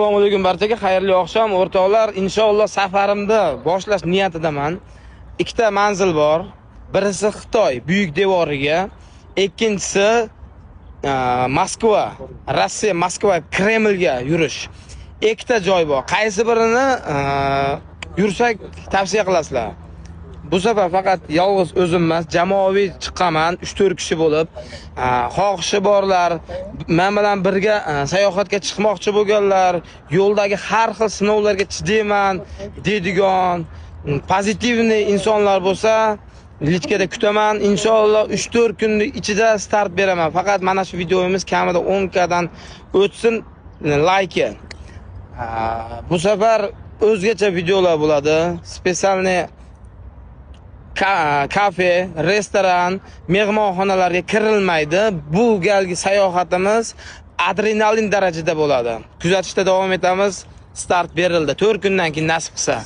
Assalomu alaykum barchaga, xayrli oqshom o'rtoqlar. Inshaalloh safarimni boshlash niyatidaman. Ikkita manzil bor. Birisi Xitoy buyuk devoriga, ikkinchisi Moskva, Rossiya Moskva Kremlga yurish. Ikkita joy bor. Qaysi birini yursak tavsiya qilasizlar? Bu safar faqat yolg'iz o'zim emas, jamoaviy chiqaman, 3-4 kishi bo'lib, xohishi borlar, men bilan birga sayohatga chiqmoqchi bo'lganlar, yo'ldagi har xil sinovlarga chidayman deydigan pozitivniy insonlar bo'lsa, lichkada kutaman. Inshaalloh 3-4 kunning ichida start beraman. Faqat mana shu videomiz kamida 10 dan o'tsin like. Bu safar o'zgacha videolar bo'ladi. Spesialniy kafe, restoran, mehmonxonalarga kirilmaydi. Bu galgi sayohatimiz adrenalin darajada bo'ladi. Kuzatishda davom etamiz. Start berildi. 4 kundan keyin nasib qilsa.